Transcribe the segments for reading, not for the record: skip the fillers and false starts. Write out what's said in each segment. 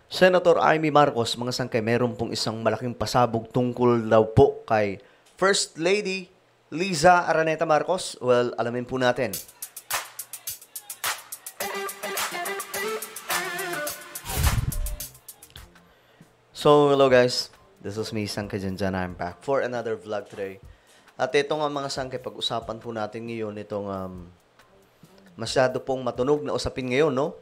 Senator Amy Marcos, mga sangkay, meron pong isang malaking pasabog tungkol daw po kay First Lady Liza Araneta Marcos. Well, alamin po natin. So, hello guys. This is me, Sangkay Janjan. I'm back for another vlog today. At ito nga mga sangkay, pag-usapan po natin ngayon itong masyado pong matunog na usapin ngayon, no?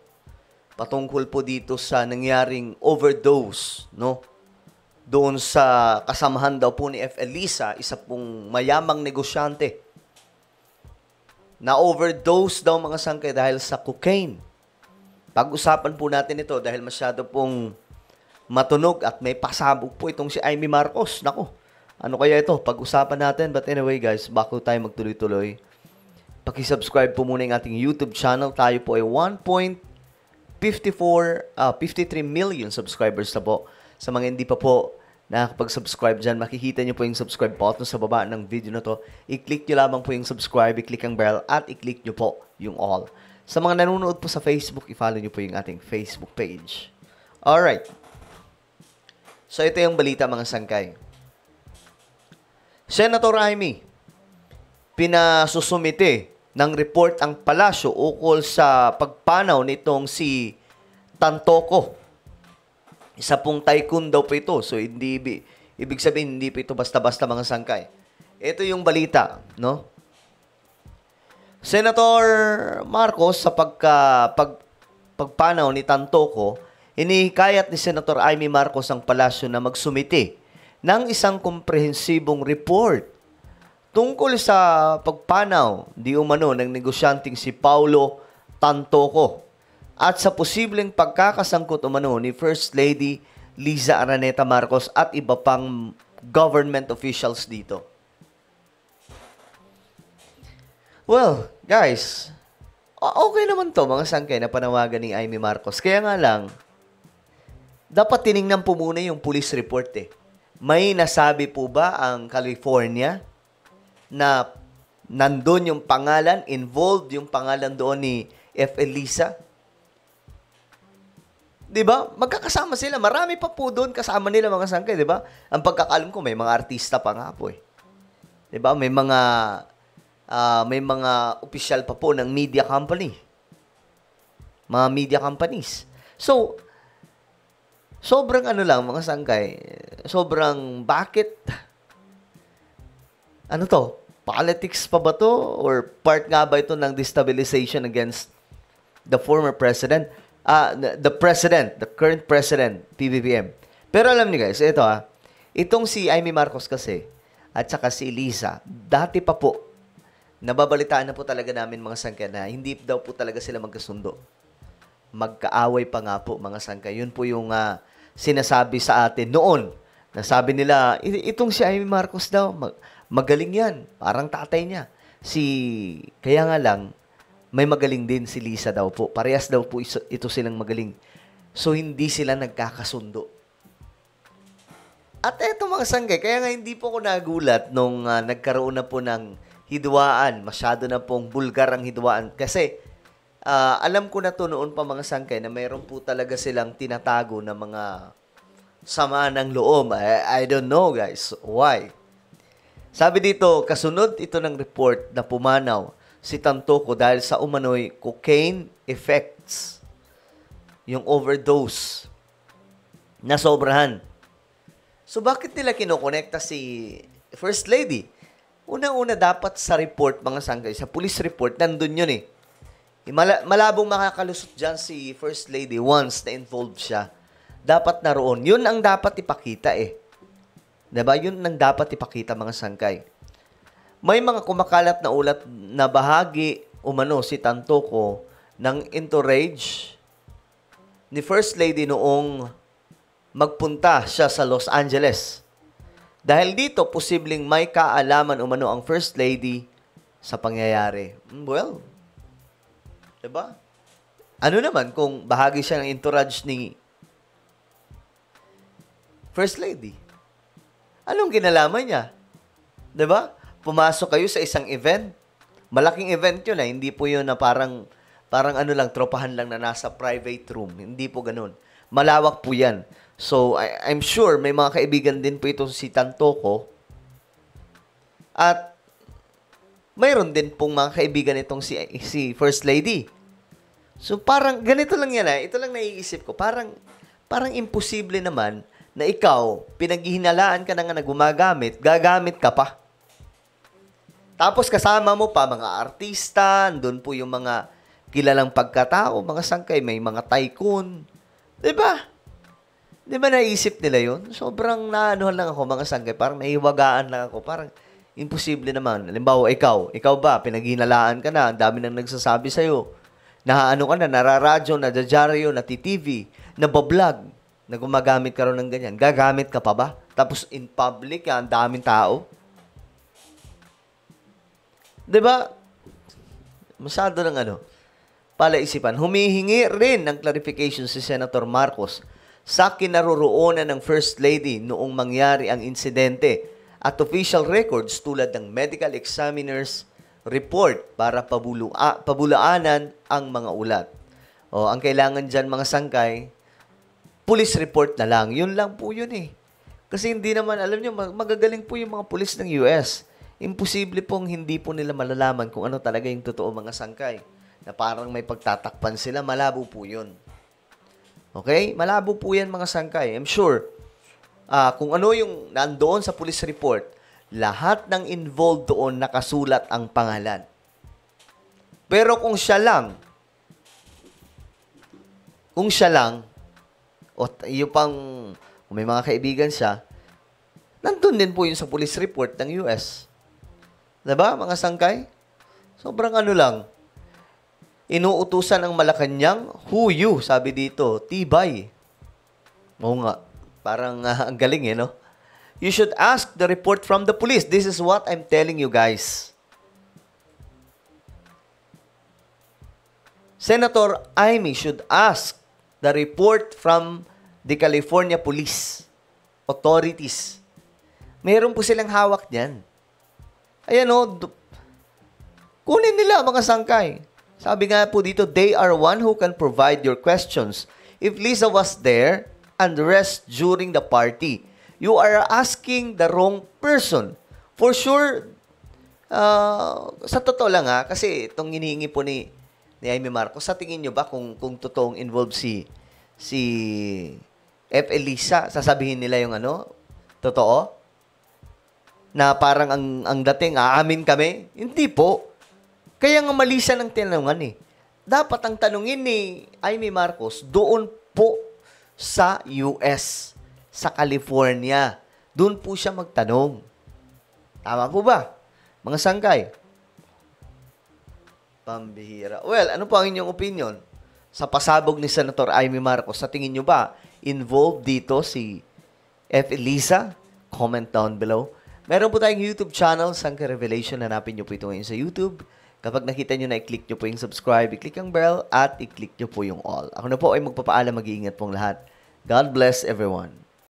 Patungkol po dito sa nangyaring overdose, no? Doon sa kasamahan daw po ni F. Elisa, isa pong mayamang negosyante. Na-overdose daw mga sangkay dahil sa cocaine. Pag-usapan po natin ito dahil masyado pong matunog at may pasabog po itong si Amy Marcos. Nako, ano kaya ito? Pag-usapan natin. But anyway guys, bago tayo magtuloy-tuloy, paki-subscribe po muna yung ating YouTube channel. Tayo po ay 53 million subscribers na po. Sa mga hindi pa po nakapag-subscribe dyan, makikita nyo po yung subscribe button sa baba ng video na to. I-click nyo lamang po yung subscribe, i-click ang bell, at i-click nyo po yung all. Sa mga nanonood po sa Facebook, i-follow nyo po yung ating Facebook page. Alright. So, ito yung balita mga sangkay. Senator Amy, pinasusumite ng report ang palasyo ukol sa pagpanaw nitong si Tantoco. Isa pong tycoon daw po ito. So, ibig sabihin, hindi po ito basta-basta mga sangkay. Ito yung balita, no? Senator Marcos, sa pagpanaw ni Tantoco, hinihikayat ni Senator Amy Marcos ang palasyo na magsumite ng isang komprehensibong report tungkol sa pagpanaw di umano ng negosyanteng si Paulo Tantoco at sa posibleng pagkakasangkot umano ni First Lady Liza Araneta Marcos at iba pang government officials dito. Well, guys, okay naman to mga sangkay na panawagan ni Amy Marcos. Kaya nga lang, dapat tiningnan po muna yung police report eh. May nasabi po ba ang California na nandun yung pangalan, involved yung pangalan doon ni F. Elisa? Diba? Magkakasama sila. Marami pa po doon kasama nila mga sangkay, diba? Ang pagkakalam ko, may mga artista pa nga po eh. Diba? May mga opisyal pa po ng media company. Mga media companies. So, sobrang ano lang, mga sangkay, sobrang bakit? Ano to? Politics pa ba to? Or part nga ba ito ng destabilization against the former president? The current president, PBBM. Pero alam niyo guys, ito itong si Amy Marcos kasi, at saka si Elisa, dati pa po, nababalitaan na po talaga namin mga sangkay na hindi daw po talaga sila magkasundo. Magkaaway pa nga po mga sangkay. Yun po yung sinasabi sa atin noon. Nasabi nila, itong si Amy Marcos daw, magaling yan. Parang tatay niya. Kaya nga lang, may magaling din si Lisa daw po. Parehas daw po ito silang magaling. So, hindi sila nagkakasundo. At eto mga sanggay, kaya nga hindi po ko nagulat nung nagkaroon na po ng hidwaan. Masyado na pong bulgar ang hidwaan. Kasi, alam ko na to noon pa mga sangkay na mayroon po talaga silang tinatago na mga sama ng loob. I don't know guys. Why? Sabi dito, kasunod ito ng report na pumanaw si Tantoco dahil sa umano'y cocaine effects. Yung overdose na sobrahan. So bakit nila kinokonekta si First Lady? Unang-una dapat sa report mga sangkay, sa police report, nandun yun eh. Malabong makakalusot dyan si First Lady once na involved siya. Dapat naroon. Yun ang dapat ipakita eh. Diba? Yun ang dapat ipakita mga sangkay. May mga kumakalat na ulat na bahagi umano si Tantoco ng entourage ni First Lady noong magpunta siya sa Los Angeles. Dahil dito, posibleng may kaalaman umano ang First Lady sa pangyayari. Well, diba? Ano naman kung bahagi siya ng entourage ni First Lady? Anong kinalaman niya? Diba? Pumasok kayo sa isang event. Malaking event yun Hindi po yun na parang ano lang, tropahan lang na nasa private room. Hindi po ganun. Malawak po yan. So, I'm sure may mga kaibigan din po ito si Tantoco. At mayroon din pong mga kaibigan itong si First Lady. So, parang ganito lang yan. Ito lang naiisip ko. Parang imposible naman na ikaw, pinaghihinalaan ka na nga na gumagamit, gagamit ka pa. Tapos kasama mo pa mga artista, doon po yung mga kilalang pagkatao, mga sangkay, may mga tycoon. Diba? Di ba naisip nila yun? Sobrang naanuhan lang ako, mga sangkay. Parang naiwagaan lang ako. Parang imposible naman. Halimbawa, ikaw ba, pinaghihinalaan ka na, ang dami nang nagsasabi sa'yo. Naano ka na, nararadyo, nadadyaryo, natitv, nabablog, na gumagamit ka rin ng ganyan. Gagamit ka pa ba? Tapos in public, ang daming tao. Diba? Masyado ng palaisipan. Humihingi rin ng clarification si Senator Marcos sa kinaroroonan ng First Lady noong mangyari ang insidente at official records tulad ng medical examiner's report para pabulaanan ang mga ulat. O, ang kailangan dyan mga sangkay, police report na lang. Yun lang po yun eh. Kasi hindi naman, alam nyo, magagaling po yung mga police ng US. Imposible pong hindi po nila malalaman kung ano talaga yung totoo mga sangkay. Na parang may pagtatakpan sila, malabo po yun. Okay? Malabo po yan mga sangkay. I'm sure, kung ano yung nandoon sa police report, lahat ng involved doon nakasulat ang pangalan. Pero kung siya lang, o yung pang, kung may mga kaibigan siya, nandun din po yun sa police report ng US. Diba, mga sangkay? Sobrang lang. Inuutusan ang Malacanang, huyu, sabi dito, tibay. Oo nga, parang ang galing no? You should ask the report from the police. This is what I'm telling you guys. Senator Amy should ask the report from the California Police Authorities. Meron po silang hawak niyan. Ayan kunin nila mga sangkay. Sabi nga po dito, they are one who can provide your questions. If Lisa was there and the rest during the party, you are asking the wrong person. For sure, sa totoo lang kasi itong hinihingi po ni Amy Marcos, sa tingin nyo ba kung totoong involved si F. Elisa, sasabihin nila yung totoo? Na parang ang dating, aamin kami? Hindi po. Kaya nga mali siya ng tinanungan Dapat ang tanungin ni Amy Marcos doon po sa US, sa California. Doon po siya magtanong. Tama po ba? Mga sangkay? Pambihira. Well, ano po ang inyong opinion sa pasabog ni Senator Amy Marcos? Sa tingin nyo ba, involved dito si F. Elisa? Comment down below. Meron po tayong YouTube channel, Sangkay Revelation. Hanapin nyo po ito ngayon sa YouTube. Kapag nakita nyo na, i-click nyo po yung subscribe, i-click ang bell, at i-click nyo po yung all. Ako na po ay magpapaalam, mag-iingat pong lahat. God bless everyone.